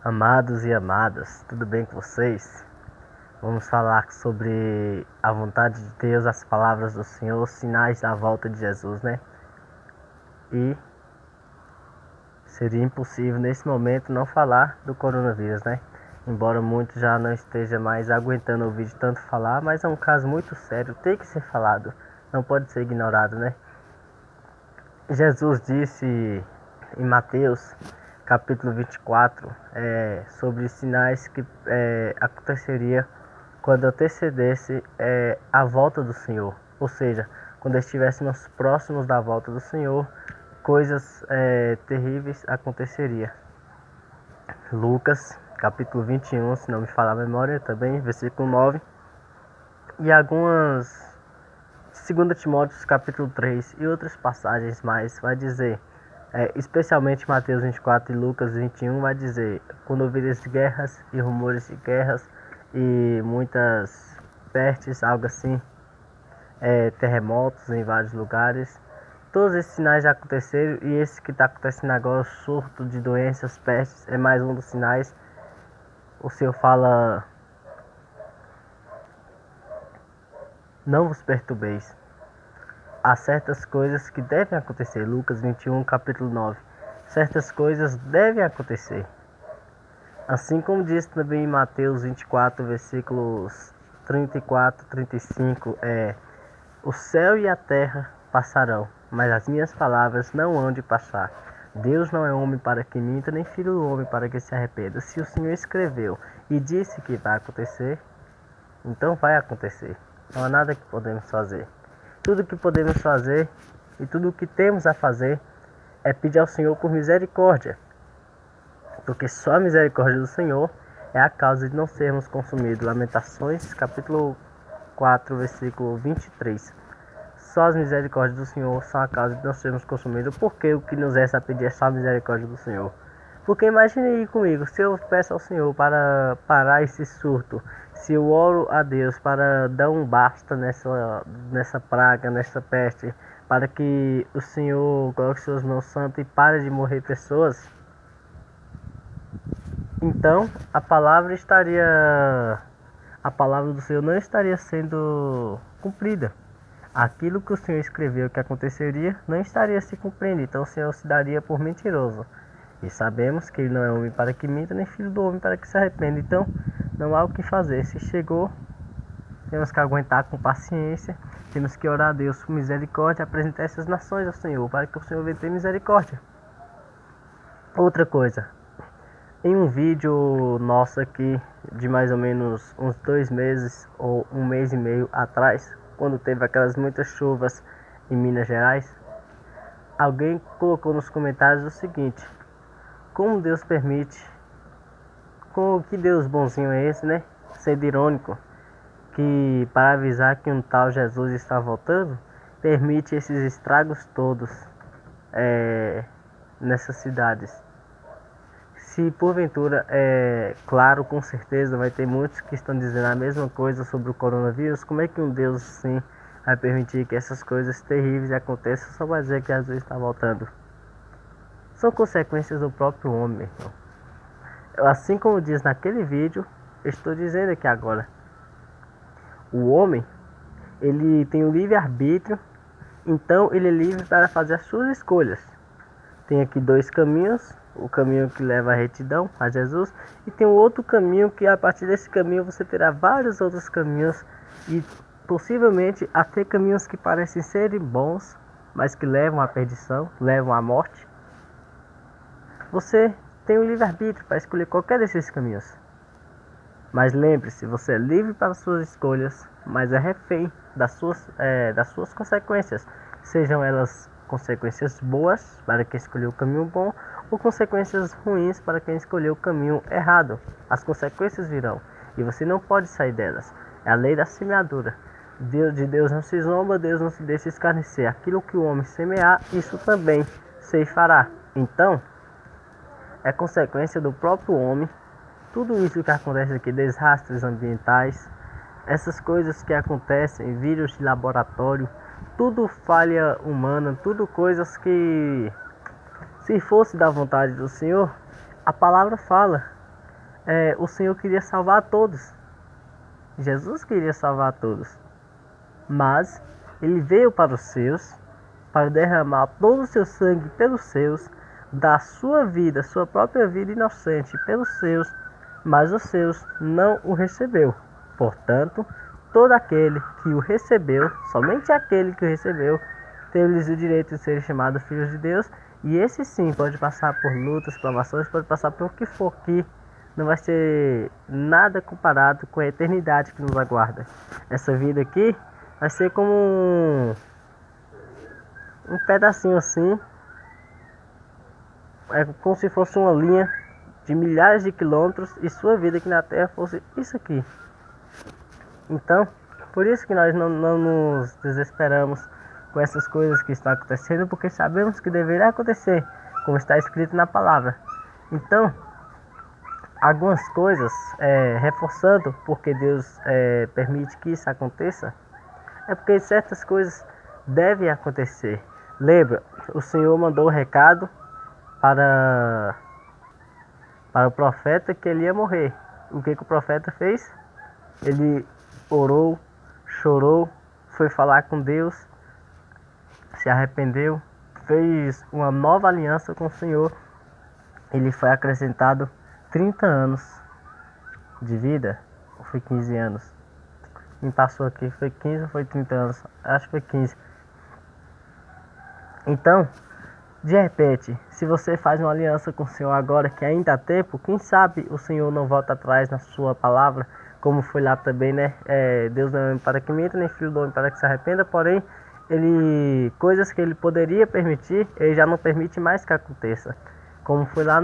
Amados e amadas, tudo bem com vocês? Vamos falar sobre a vontade de Deus, as palavras do Senhor, os sinais da volta de Jesus, né? E seria impossível nesse momento não falar do coronavírus, né? Embora muitos já não estejam mais aguentando ouvir de tanto falar, mas é um caso muito sério, tem que ser falado, não pode ser ignorado, né? Jesus disse em Mateus capítulo 24 sobre sinais que aconteceria quando antecedesse a volta do Senhor, ou seja, quando estivéssemos próximos da volta do Senhor, coisas terríveis aconteceriam. Lucas capítulo 21, se não me falha a memória também, versículo 9, e algumas 2 Timóteo capítulo 3 e outras passagens mais vai dizer, especialmente Mateus 24 e Lucas 21 vai dizer: quando ouvires guerras e rumores de guerras e muitas pestes, algo assim, terremotos em vários lugares, todos esses sinais já aconteceram, e esse que está acontecendo agora, o surto de doenças, pestes, é mais um dos sinais. O Senhor fala: não vos perturbeis. Há certas coisas que devem acontecer. Lucas 21, capítulo 9. Certas coisas devem acontecer. Assim como diz também em Mateus 24, versículos 34, 35, o céu e a terra passarão, mas as minhas palavras não hão de passar. Deus não é homem para que minta, nem filho do homem para que se arrependa. Se o Senhor escreveu e disse que vai acontecer, então vai acontecer. Não há nada que podemos fazer. Tudo que podemos fazer e tudo o que temos a fazer é pedir ao Senhor por misericórdia, porque só a misericórdia do Senhor é a causa de não sermos consumidos. Lamentações, capítulo 4, versículo 23. Só as misericórdias do Senhor são a causa de não sermos consumidos, porque o que nos resta a pedir é só a misericórdia do Senhor. Porque imagine aí comigo, se eu peço ao Senhor para parar esse surto, se eu oro a Deus para dar um basta nessa praga, nessa peste, para que o Senhor coloque suas mãos santas e pare de morrer pessoas, então a palavra do Senhor não estaria sendo cumprida. Aquilo que o Senhor escreveu que aconteceria não estaria se cumprindo, então o Senhor se daria por mentiroso. E sabemos que ele não é homem para que minta, nem filho do homem para que se arrependa. Então não há o que fazer. Se chegou, temos que aguentar com paciência. Temos que orar a Deus com misericórdia, apresentar essas nações ao Senhor, para que o Senhor venha ter misericórdia. Outra coisa, em um vídeo nosso aqui de mais ou menos uns 2 meses ou 1 mês e meio atrás, quando teve aquelas muitas chuvas em Minas Gerais, alguém colocou nos comentários o seguinte: como Deus permite, como que Deus bonzinho é esse, né? Sendo irônico, que para avisar que um tal Jesus está voltando, permite esses estragos todos nessas cidades. Se porventura, claro, com certeza vai ter muitos que estão dizendo a mesma coisa sobre o coronavírus, como é que um Deus assim vai permitir que essas coisas terríveis aconteçam só para dizer que Jesus está voltando? São consequências do próprio homem, meu irmão. Assim como diz naquele vídeo, eu estou dizendo aqui agora. O homem, ele tem o livre-arbítrio, então ele é livre para fazer as suas escolhas. Tem aqui 2 caminhos: o caminho que leva à retidão, a Jesus, e tem um outro caminho que a partir desse caminho você terá vários outros caminhos, e possivelmente até caminhos que parecem serem bons, mas que levam à perdição, levam à morte. Você tem o livre-arbítrio para escolher qualquer desses caminhos. Mas lembre-se, você é livre para suas escolhas, mas é refém das suas consequências. Sejam elas consequências boas para quem escolheu o caminho bom, ou consequências ruins para quem escolheu o caminho errado. As consequências virão e você não pode sair delas. É a lei da semeadura. De Deus não se zomba, Deus não se deixa escarnecer. Aquilo que o homem semear, isso também ceifará. Então, é consequência do próprio homem. Tudo isso que acontece aqui, desastres ambientais, essas coisas que acontecem, vírus de laboratório, tudo falha humana, tudo coisas que, se fosse da vontade do Senhor, a palavra fala o Senhor queria salvar a todos. Jesus queria salvar a todos. Mas ele veio para os seus, para derramar todo o seu sangue pelos seus, dar sua vida, sua própria vida inocente pelos seus, mas os seus não o recebeu. Portanto, todo aquele que o recebeu, somente aquele que o recebeu, teve-lhes o direito de serem chamados filhos de Deus, e esse sim pode passar por lutas, provações, pode passar por o que for, que não vai ser nada comparado com a eternidade que nos aguarda. Essa vida aqui vai ser como um pedacinho assim, é como se fosse uma linha de milhares de quilômetros e sua vida aqui na Terra fosse isso aqui. Então, por isso que nós não nos desesperamos com essas coisas que estão acontecendo, porque sabemos que deverá acontecer, como está escrito na palavra. Então, algumas coisas, reforçando porque Deus permite que isso aconteça, é porque certas coisas devem acontecer. Lembra, o Senhor mandou o recado para o profeta que ele ia morrer. O que o profeta fez? Ele orou, chorou, foi falar com Deus, se arrependeu, fez uma nova aliança com o Senhor. Ele foi acrescentado 30 anos de vida, ou foi 15 anos? Quem passou aqui foi 15 ou foi 30 anos? Acho que foi 15. Então, de repente, se você faz uma aliança com o Senhor agora que ainda há tempo, quem sabe o Senhor não volta atrás na sua palavra, como foi lá também, né? Deus não é homem para que minta, nem filho do homem para que se arrependa, porém, coisas que ele poderia permitir, ele já não permite mais que aconteça. Como foi lá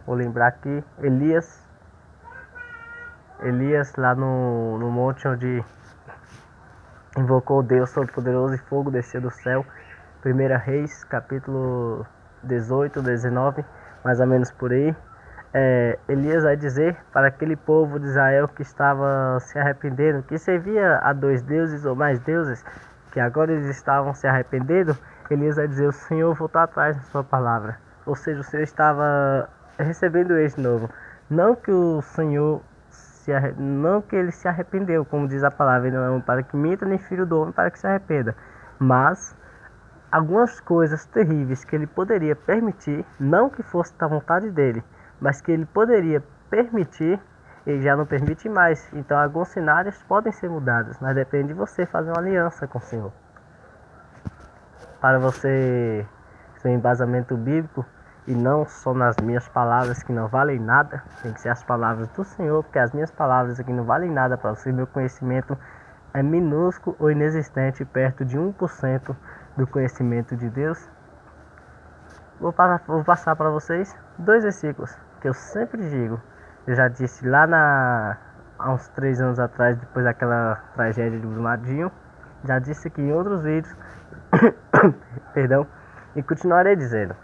vou lembrar aqui, Elias lá no monte onde invocou Deus Todo-Poderoso e fogo descia do céu. 1 Reis, capítulo 18, 19, mais ou menos por aí. Elias vai dizer para aquele povo de Israel que estava se arrependendo, que servia a 2 deuses ou mais deuses, que agora eles estavam se arrependendo. Elias vai dizer: o Senhor voltou atrás na sua palavra. Ou seja, o Senhor estava recebendo eles de novo. Não que o Senhor não que ele se arrependeu, como diz a palavra, ele não é homem para que minta, nem filho do homem para que se arrependa. Mas algumas coisas terríveis que ele poderia permitir, não que fosse da vontade dele, mas que ele poderia permitir, ele já não permite mais. Então alguns cenários podem ser mudados, mas depende de você fazer uma aliança com o Senhor. Para você ter um embasamento bíblico e não só nas minhas palavras que não valem nada, tem que ser as palavras do Senhor, porque as minhas palavras aqui não valem nada para você. Meu conhecimento é minúsculo ou inexistente, perto de 1% do conhecimento de Deus. Vou passar para vocês 2 versículos que eu sempre digo. Eu já disse lá há uns 3 anos atrás, depois daquela tragédia do Brumadinho. Já disse aqui em outros vídeos. Perdão. E continuarei dizendo.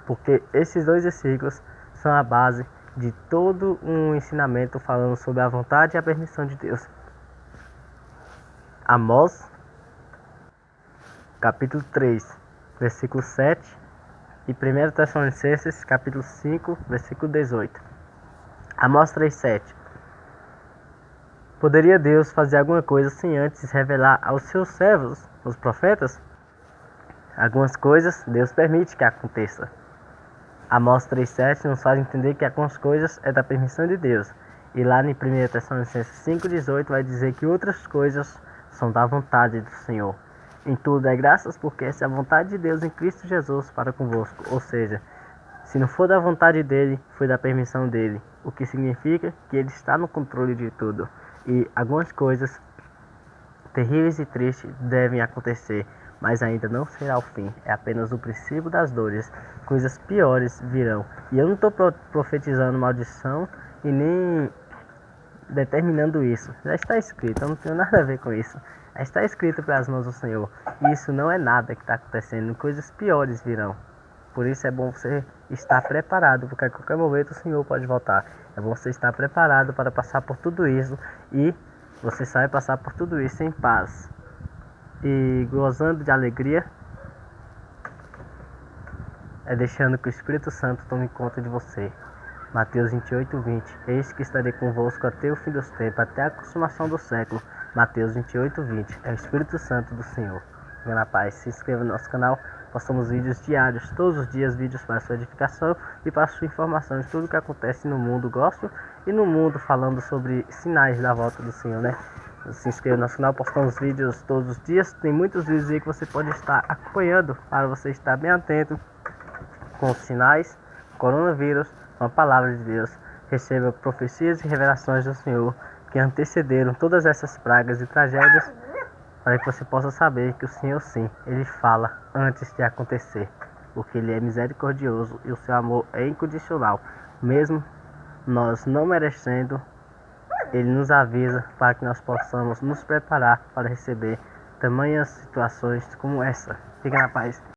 Porque esses 2 versículos são a base de todo um ensinamento falando sobre a vontade e a permissão de Deus. Amós, capítulo 3, versículo 7 e 1 Tessalonicenses, capítulo 5, versículo 18. Amós 3:7. Poderia Deus fazer alguma coisa sem antes revelar aos seus servos, os profetas? Algumas coisas Deus permite que aconteça. Amós 3:7 nos faz entender que algumas coisas é da permissão de Deus. E lá em 1 Tessalonicenses 5:18 vai dizer que outras coisas são da vontade do Senhor. Em tudo é graças, porque essa é a vontade de Deus em Cristo Jesus para convosco. Ou seja, se não for da vontade dele, foi da permissão dele. O que significa que ele está no controle de tudo. E algumas coisas terríveis e tristes devem acontecer, mas ainda não será o fim. É apenas o princípio das dores. Coisas piores virão. E eu não estou profetizando maldição e nem determinando isso. Já está escrito, eu não tenho nada a ver com isso. Já está escrito pelas mãos do Senhor. E isso não é nada que está acontecendo. Coisas piores virão. Por isso é bom você estar preparado, porque a qualquer momento o Senhor pode voltar. É bom você estar preparado para passar por tudo isso. E você sai passar por tudo isso em paz. E gozando de alegria. Deixando que o Espírito Santo tome conta de você. Mateus 28:20. Eis que estarei convosco até o fim dos tempos, até a consumação do século. Mateus 28:20. É o Espírito Santo do Senhor. Fica na paz. Se inscreva no nosso canal. Postamos vídeos diários, todos os dias, vídeos para sua edificação e para sua informação de tudo que acontece no mundo gospel e no mundo, falando sobre sinais da volta do Senhor, né? Se inscreva no nosso canal, postamos vídeos todos os dias. Tem muitos vídeos aí que você pode estar acompanhando para você estar bem atento com os sinais, coronavírus, com a palavra de Deus. Receba profecias e revelações do Senhor que antecederam todas essas pragas e tragédias, para que você possa saber que o Senhor, sim, Ele fala antes de acontecer, porque Ele é misericordioso e o seu amor é incondicional. Mesmo nós não merecendo, Ele nos avisa para que nós possamos nos preparar para receber tamanhas situações como essa. Fique na paz.